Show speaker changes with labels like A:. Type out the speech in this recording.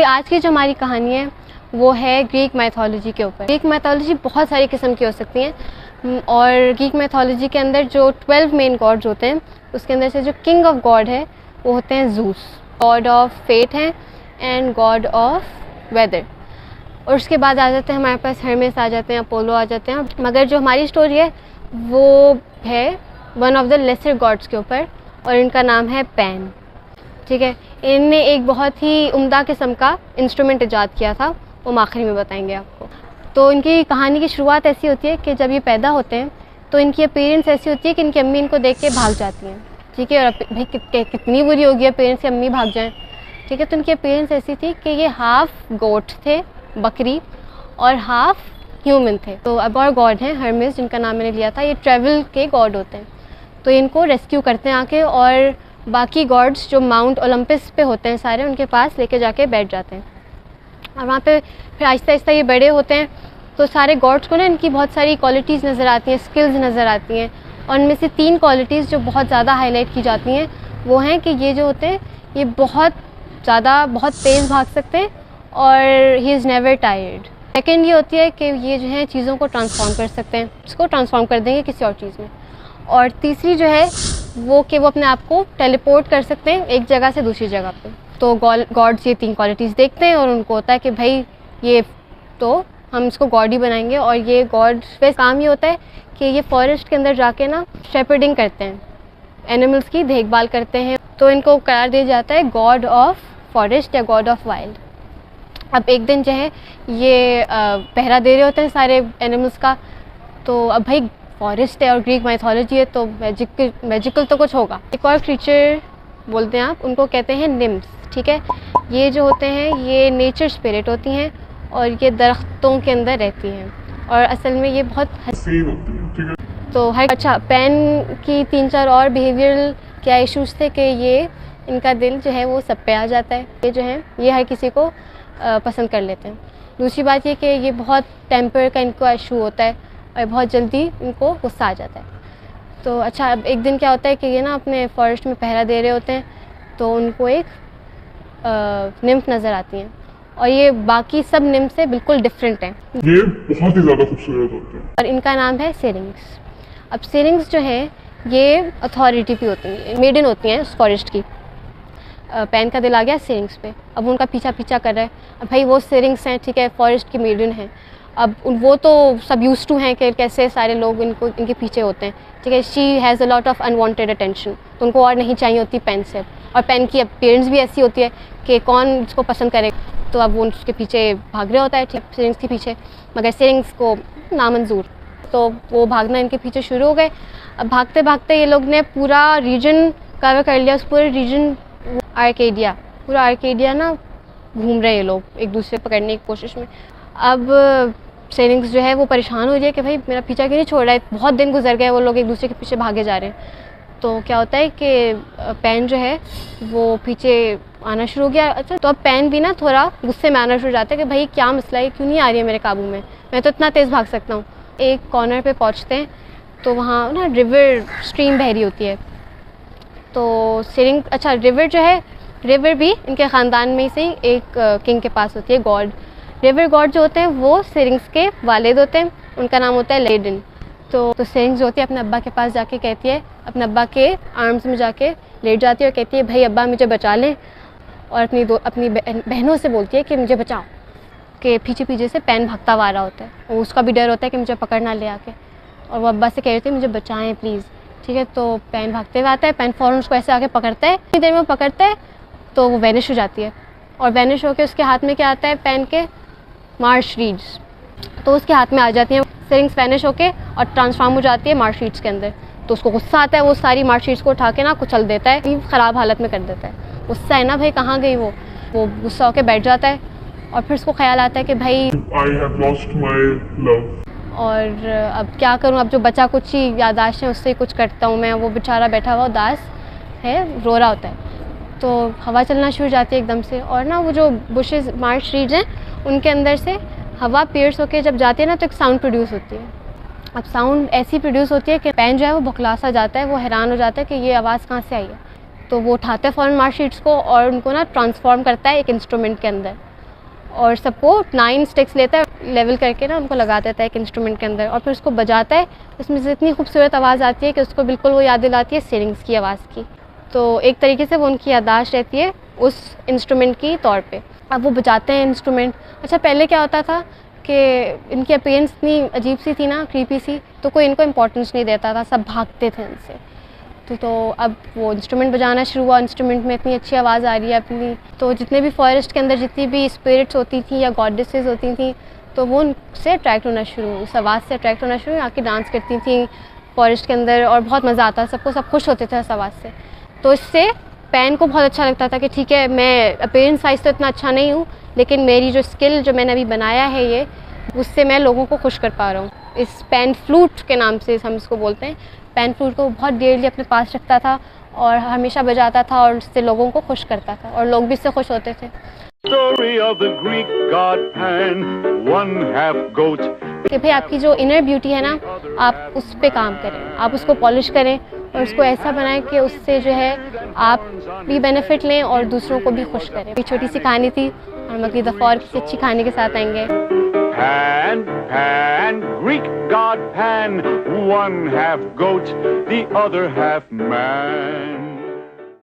A: आज की जो हमारी कहानी है वो है ग्रीक मैथोलॉजी के ऊपर। ग्रीक मैथोलॉजी बहुत सारी किस्म की हो सकती हैं और ग्रीक मैथोलॉजी के अंदर जो 12 मेन गॉड्स होते हैं उसके अंदर से जो किंग ऑफ गॉड है वो होते हैं ज़ूस, गॉड ऑफ फेट हैं एंड गॉड ऑफ वेदर। और उसके बाद आ जाते हैं हमारे पास हर्मेस आ जाते हैं, अपोलो आ जाते हैं। मगर जो हमारी स्टोरी है वो है one of the lesser gods के ऊपर और इनका नाम है पैन। ठीक है, इनने एक बहुत ही उम्दा किस्म का इंस्ट्रूमेंट इजाद किया था, वो हम आखिरी में बताएंगे आपको। तो इनकी कहानी की शुरुआत ऐसी होती है कि जब ये पैदा होते हैं तो इनकी अपीयरेंस ऐसी होती है कि इनकी अम्मी इनको देख के भाग जाती हैं। ठीक है, और भाई कितनी बुरी होगी अपीयरेंस की, अम्मी भाग जाएं। ठीक है, तो इनकी अपीयरेंस ऐसी थी कि ये हाफ गोट थे, बकरी, और हाफ ह्यूमन थे। तो अब और गॉड हैं हर्मेस जिनका नाम मैंने लिया था, ये ट्रैवल के गॉड होते हैं। तो इनको रेस्क्यू करते हैं आके और बाकी गॉड्स जो माउंट ओलंपस पे होते हैं सारे, उनके पास लेके जाके बैठ जाते हैं। और वहाँ पे फिर आहिस्ता आहिस्ता ये बड़े होते हैं तो सारे गॉड्स को ना इनकी बहुत सारी क्वालिटीज़ नज़र आती हैं, स्किल्स नज़र आती हैं। और इनमें से 3 क्वालिटीज़ जो बहुत ज़्यादा हाईलाइट की जाती हैं वो हैं कि ये जो होते हैं ये बहुत तेज़ भाग सकते हैं और he is never tired. Second ये होती है कि ये जो है चीज़ों को ट्रांसफॉर्म कर सकते हैं, इसको ट्रांसफॉर्म कर देंगे किसी और चीज़ में। और तीसरी जो है वो कि वो अपने आप को टेलीपोर्ट कर सकते हैं एक जगह से दूसरी जगह पे। तो गॉड्स ये 3 क्वालिटीज़ देखते हैं और उनको होता है कि भाई ये तो हम इसको गॉड ही बनाएंगे। और ये गॉड पे काम ये होता है कि ये फॉरेस्ट के अंदर जाके ना शेपर्डिंग करते हैं, एनिमल्स की देखभाल करते हैं। तो इनको करार दिया जाता है गॉड ऑफ फॉरेस्ट या गॉड ऑफ वाइल्ड। अब एक दिन जो है ये पहरा दे रहे होते हैं सारे एनिमल्स का। तो अब भाई फॉरेस्ट है और ग्रीक माइथोलॉजी है तो मैजिकल तो कुछ होगा। एक और क्रीचर बोलते हैं आप, उनको कहते हैं निम्स। ठीक है, ये जो होते हैं ये नेचर स्पिरिट होती हैं और ये दरख्तों के अंदर रहती हैं और असल में ये बहुत हसीन होती हैं। ठीक है, तो अच्छा पैन की 3-4 और बिहेवियरल क्या इश्यूज़ थे कि ये इनका दिल जो है वो सब पे आ जाता है। ये जो है ये हर किसी को पसंद कर लेते हैं। दूसरी बात ये कि ये बहुत टेम्पर का इनको इशू होता है और बहुत जल्दी इनको गुस्सा आ जाता है। तो अच्छा, अब एक दिन क्या होता है कि ये ना अपने फॉरेस्ट में पहरा दे रहे होते हैं तो उनको एक निम्फ नज़र आती हैं और ये बाकी सब निम्फ से बिल्कुल डिफरेंट हैं।
B: ये बहुत ही ज़्यादा खूबसूरत होते हैं
A: और इनका नाम है सिरिंग्स। अब सिरिंग्स जो है ये अथॉरिटी भी होती हैं, मेडन होती हैं उस फॉरेस्ट की। पैन का दिल आ गया सिरिंग्स पे, अब उनका पीछा कर रहा है। अब भाई वो सिरिंग्स हैं, ठीक है, फॉरेस्ट की मेडन हैं। अब वो तो सब यूज टू हैं कि कैसे सारे लोग इनके पीछे होते हैं। ठीक है, she has a lot of unwanted attention, तो उनको और नहीं चाहिए होती पेन से। और पेन की अपीयरेंस भी ऐसी होती है कि कौन इसको पसंद करे, तो अब वो उसके पीछे भाग रहा होता है, ठीक, सिरिंग्स के पीछे। मगर सिरिंग्स को नामंजूर, तो वो भागना इनके पीछे शुरू हो गए। अब भागते भागते ये लोग ने पूरा रीजन कवर कर लिया। उस पूरे रीजन आर्केडिया, पूरा आर्केडिया ना घूम रहे हैं ये लोग एक दूसरे पकड़ने की कोशिश में। अब सिरिंग्स जो है वो परेशान हो रही है कि भाई मेरा पीछा क्यों नहीं छोड़ रहा है, बहुत दिन गुजर गए, वो लोग एक दूसरे के पीछे भागे जा रहे हैं। तो क्या होता है कि पैन जो है वो पीछे आना शुरू हो गया। अच्छा, तो अब पैन भी ना थोड़ा गुस्से में आना शुरू हो जाता है कि भाई क्या मसला है, क्यों नहीं आ रही है मेरे काबू में, मैं तो इतना तेज़ भाग सकता हूँ। एक कॉर्नर पे पहुँचते हैं तो वहाँ ना रिवर स्ट्रीम बह रही होती है। तो अच्छा रिवर जो है, रिवर भी इनके ख़ानदान में से ही एक किंग के पास होती है, गॉड। रिवर गॉड जो होते हैं वो सिरिंग्स के वालिद होते हैं, उनका नाम होता है लेडन। तो सिरिंग्स जो होती है अपने अब्बा के पास जाके कहती है, अपने अब्बा के आर्म्स में जाके लेट जाती है और कहती है भाई अब्बा मुझे बचा लें। और अपनी बहनों से बोलती है कि मुझे बचाओ, कि पीछे से पैन भागता हुआ आ रहा होता है और उसका भी डर होता है कि मुझे पकड़ ना ले आके। और वो अब्बा से कह रही थी मुझे बचाएं प्लीज़। ठीक है, तो पैन भागते हुए आता है, पैन फ़ौरन उसको ऐसे आके पकड़ता है। इतनी देर में पकड़ता है तो वो वैनिश हो जाती है और वैनिश होकर उसके हाथ में क्या आता है, पैन के मार्श रीड्स, तो उसके हाथ में आ जाती हैं। सिरिंग्स वैनिश होके और ट्रांसफॉर्म हो जाती है मार्श शीट्स के अंदर। तो उसको गुस्सा आता है, वो सारी मार्श शीट्स को उठा के ना कुचल देता है, ख़राब हालत में कर देता है। गुस्सा है ना भाई, कहाँ गई वो गुस्सा होके बैठ जाता है। और फिर उसको ख्याल आता है कि भाई
B: I have lost my love।
A: और अब क्या करूँ, अब जो बचा कुछ ही यादाश्त है उससे ही कुछ करता हूँ मैं। वो बेचारा बैठा हुआ उदास है, रो रहा होता है। तो हवा चलना शुरू हो जाती है एकदम से और ना वो जो बुशेस मार्श रीड्स हैं उनके अंदर से हवा पियर्स होके जब जाती है ना तो एक साउंड प्रोड्यूस होती है। अब साउंड ऐसी प्रोड्यूस होती है कि पैन जो है वो बौखला सा जाता है, वो हैरान हो जाता है कि ये आवाज़ कहाँ से आई है। तो वो उठाता है फ़ौरन मार्श शीट्स को और उनको ना ट्रांसफॉर्म करता है एक इंस्ट्रूमेंट के अंदर। और सबको 9 स्टिक्स लेता है, लेवल करके ना उनको लगा देता है एक इंस्ट्रूमेंट के अंदर और फिर उसको बजाता है। उसमें से इतनी खूबसूरत आवाज़ आती है कि उसको बिल्कुल वो याद दिलाती है स्ट्रिंग्स की आवाज़ की। तो एक तरीके से वो उनकी याददाश्त रहती है उस इंस्ट्रूमेंट की तौर पे। अब वो बजाते हैं इंस्ट्रूमेंट। अच्छा, पहले क्या होता था कि इनकी अपीयरेंस इतनी अजीब सी थी ना, क्रीपी सी, तो कोई इनको इम्पोर्टेंस नहीं देता था, सब भागते थे इनसे। तो अब वो इंस्ट्रूमेंट बजाना शुरू हुआ, इंस्ट्रूमेंट में इतनी अच्छी आवाज़ आ रही है अपनी, तो जितने भी फॉरेस्ट के अंदर जितनी भी स्पिरिट्स होती थी या गॉडेसेस होती थी, तो वो उनसे अट्रैक्ट होना शुरू, उस आवाज़ से अट्रैक्ट होना शुरू, आके डांस करती थी फॉरेस्ट के अंदर और बहुत मज़ा आता, सबको सब खुश होते थे इस आवाज़ से। तो इससे पैन को बहुत अच्छा लगता था कि ठीक है, मैं अपीयरेंस वाइज तो इतना अच्छा नहीं हूँ, लेकिन मेरी जो स्किल जो मैंने अभी बनाया है ये, उससे मैं लोगों को खुश कर पा रहा हूँ। इस पैन फ्लूट के नाम से हम इसको बोलते हैं। पैन फ्लूट को बहुत डेयरली अपने पास रखता था और हमेशा बजाता था और उससे लोगों को खुश करता था और लोग भी इससे खुश होते थे।
C: Story of the Greek god Pan, one half goat.
A: कि भाई आपकी जो इनर ब्यूटी है ना, आप उस पे काम करें, आप उसको पॉलिश करें और उसको ऐसा बनाएं कि उससे जो है आप भी बेनिफिट लें और दूसरों को भी खुश करें। एक छोटी सी कहानी थी और हम अगली दफ़ा और किसी अच्छी कहानी के साथ आएंगे।
C: Pan, Pan, Greek god Pan, one half goat, the other half man.